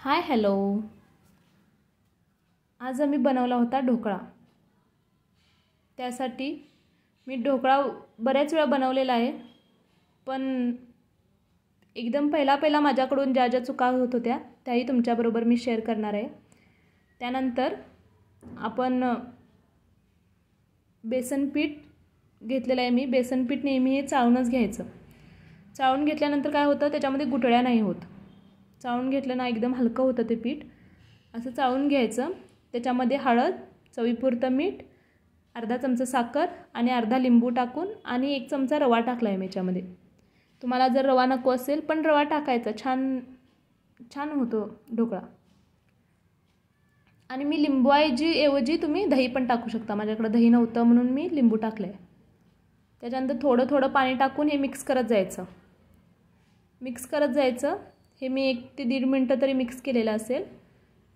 Hi hello. आज आम्ही बनवला होता ढोकळा. त्यासाठी मी ढोकळा बऱ्याच वेळा बनवलेला आहे, पण एकदम पहिला माझ्याकडून ज्या ज्या चुका होत होत्या त्याही तुमच्याबरोबर मी शेअर करणार आहे. त्यानंतर आपण बेसन पीठ घेतलेलं आहे. मी बेसन पीठ नेहमी हे चाळूनच घ्यायचं. चाळून घेतल्यानंतर काय होतं, त्याच्यामध्ये गुठळ्या नाही होत. चाळून घेतलं ना एकदम हलकं होतं ते पीठ. असं चाळून घ्यायचं. त्याच्यामध्ये हळद, चवीपुरतं मीठ, अर्धा चमचा साखर आणि अर्धा लिंबू टाकून आणि 1 चमचा रवा टाकला आहे मी याच्यामध्ये. तुम्हाला जर रवा नको असेल पण रवा टाकायचा, छान छान होतो ढोकळा. आणि मी ऐवजी तुम्ही दही पण टाकू शकता. माझ्याकडे दही नव्हतं म्हणून मी लिंबू टाकलं आहे. त्याच्यानंतर थोडं थोडं पाणी टाकून हे मिक्स करत जायचं. हे मी 1 ते 1.5 मिनटं तरी मिक्स केलेलं असेल.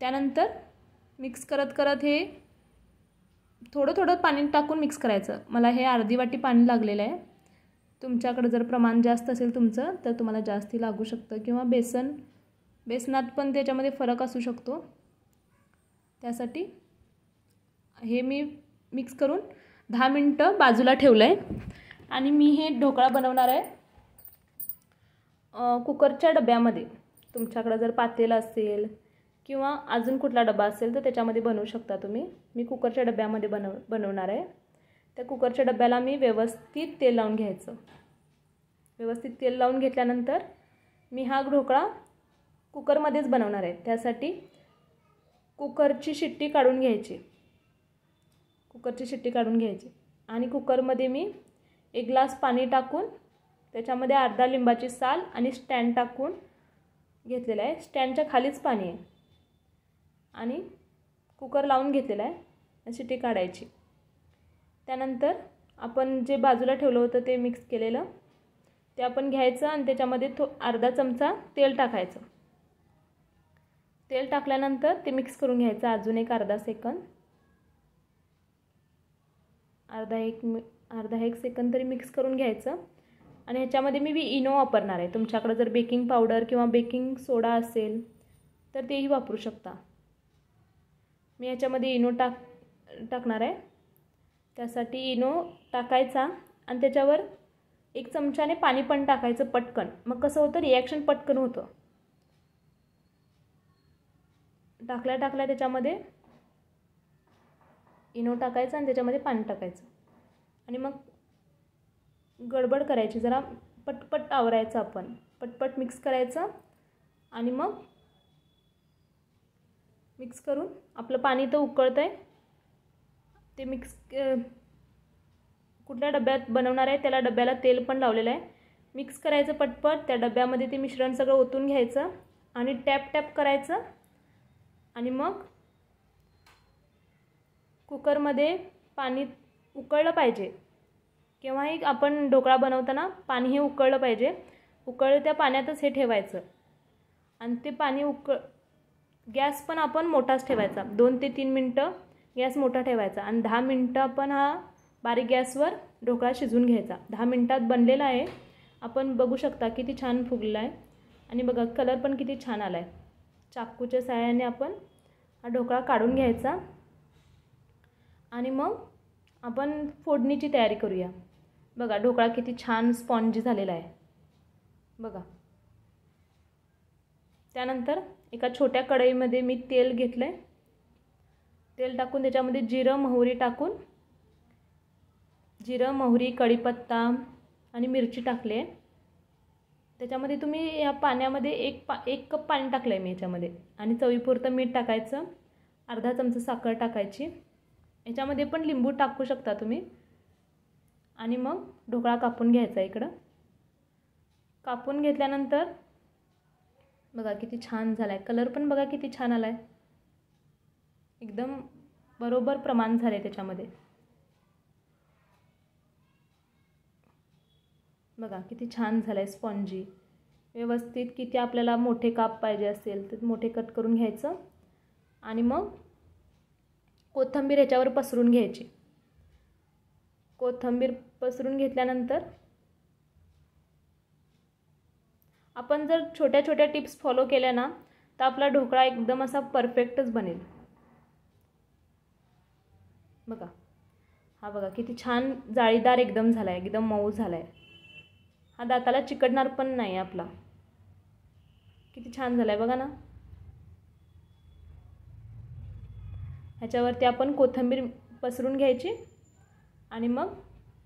त्यानंतर मिक्स करत हे थोडं थोडं पाणी टाकून मिक्स करायचं. मला हे अर्धी वाटी पाणी लागलेलं आहे. तुमच्याकडे जर प्रमाण जास्त असेल तुमचं तर तुम्हाला जास्ती लागू शकतं, किंवा बेसनात पण त्याच्यामध्ये फरक असू शकतो. त्यासाठी हे मी मिक्स करून 10 मिनटं बाजूला ठेवलं आहे. आणि मी हे ढोकळा बनवणार आहे कुकरच्या डब्यामध्ये. तुमच्याकडे जर पातेलं असेल किंवा अजून कुठला डबा असेल तर त्याच्यामध्ये बनवू शकता तुम्ही. मी कुकरच्या डब्यामध्ये बनवणार आहे. त्या कुकरच्या डब्याला मी व्यवस्थित तेल लावून घ्यायचं. व्यवस्थित तेल लावून घेतल्यानंतर मी हा ढोकळा कुकरमध्येच बनवणार आहे. त्यासाठी कुकरची शिट्टी काढून घ्यायची. आणि कुकरमध्ये मी 1 ग्लास पाणी टाकून त्याच्यामध्ये अर्धा लिंबाची साल आणि स्टँड टाकून घेतलेला आहे. स्टँडच्या खालीच पाणी आहे. आणि कुकर लावून घेतलेला आहे आणि शिट्टी काढायची. त्यानंतर आपण जे बाजूला ठेवलं होतं ते मिक्स केलेलं ते आपण घ्यायचं आणि त्याच्यामध्ये अर्धा चमचा तेल टाकायचं. तेल टाकल्यानंतर ते मिक्स करून घ्यायचं अजून एक अर्धा सेकंद. अर्धा एक सेकंद तरी मिक्स करून घ्यायचं. आणि ह्याच्यामध्ये मी इनो वापरणार आहे. तुमच्याकडे जर बेकिंग पावडर किंवा बेकिंग सोडा असेल तर तेही वापरू शकता. मी ह्याच्यामध्ये इनो टाकणार आहे. त्यासाठी इनो टाकायचा आणि त्याच्यावर 1 चमच्याने पाणी पण टाकायचं पटकन. मग कसं होतं, रिॲक्शन पटकन होतं. टाकल्या त्याच्यामध्ये इनो टाकायचं आणि त्याच्यामध्ये पाणी टाकायचं. आणि मग गडबड करायची, जरा पटपट आवरायचं. आपण पटपट मिक्स करायचं. आणि मग मिक्स करून आपलं पाणी तर उकळतं आहे. ते मिक्स कुठल्या डब्यात बनवणार आहे त्याला डब्याला तेल पण लावलेलं आहे. मिक्स करायचं पटपट. त्या डब्यामध्ये ते मिश्रण सगळं ओतून घ्यायचं आणि टॅप करायचं. आणि मग कुकरमध्ये पाणी उकळलं पाहिजे. केव्हाही आपण ढोकळा बनवताना पाणी हे उकळलं पाहिजे. त्या पाण्यातच हे ठेवायचं. आणि ते पाणी गॅस पण आपण मोठाच ठेवायचा. 2 ते 3 मिनटं गॅस मोठा ठेवायचा. आणि 10 मिनटं आपण हा बारीक गॅसवर ढोकळा शिजवून घ्यायचा. 10 मिनटात बनलेला आहे. आपण बघू शकता किती छान फुगला आहे. आणि बघा कलर पण किती छान आला आहे. चाकूच्या साहाय्याने आपण हा ढोकळा काढून घ्यायचा. आणि मग आपण फोडणीची तयारी करूया. बघा ढोकळा किती छान स्पॉन्जी झालेला आहे बघा. त्यानंतर एका छोट्या कढईमध्ये मी तेल घेतलं आहे. तेल टाकून त्याच्यामध्ये जिरं, मोहरी, कढीपत्ता आणि मिरची टाकली आहे. त्याच्यामध्ये तुम्ही या पाण्यामध्ये 1 कप पाणी टाकलं आहे मी याच्यामध्ये. आणि चवीपुरतं मीठ टाकायचं. अर्धा चमचा साखर टाकायची. याच्यामध्ये पण लिंबू टाकू शकता तुम्ही. आणि मग ढोकळा कापून घ्यायचा. इकडं कापून घेतल्यानंतर बघा किती छान झाला आहे. कलर पण बघा किती छान आला आहे. एकदम बरोबर प्रमाण झालं आहे त्याच्यामध्ये. बघा किती छान झालं आहे स्पॉन्जी. व्यवस्थित किती आपल्याला मोठे काप पाहिजे असेल तर मोठे कट करून घ्यायचं. आणि मग कोथिंबीर ह्याच्यावर पसरून घ्यायची. कोथिंबीर पसरून घेतल्यानंतर आपण जर छोट्या छोट्या टिप्स फॉलो केल्या ना तर आपला ढोकळा एकदम असा परफेक्टच बनेल. बघा, हा बघा किती छान जाळीदार एकदम झाला आहे, एकदम मऊ झाला आहे. हा दाताला चिकटणार पण नाही आपला. किती छान झाला आहे बघा ना. ह्याच्यावरती आपण कोथिंबीर पसरून घ्यायची आणि मग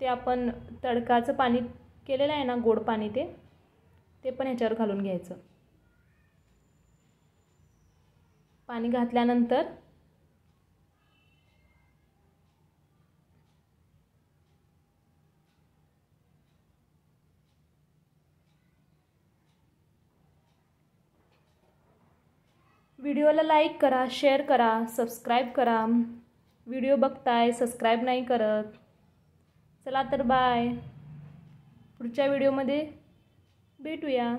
ते आपण तडकाचं पाणी केलेलं आहे ना, गोड पाणी, ते पण ह्याच्यावर घालून घ्यायचं. पाणी घातल्यानंतर व्हिडिओला लाईक करा, शेअर करा, सबस्क्राईब करा. व्हिडिओ बघताय, सबस्क्राईब नाही करत. चला तर बाय. पुढच्या व्हिडिओमध्ये भेटूया.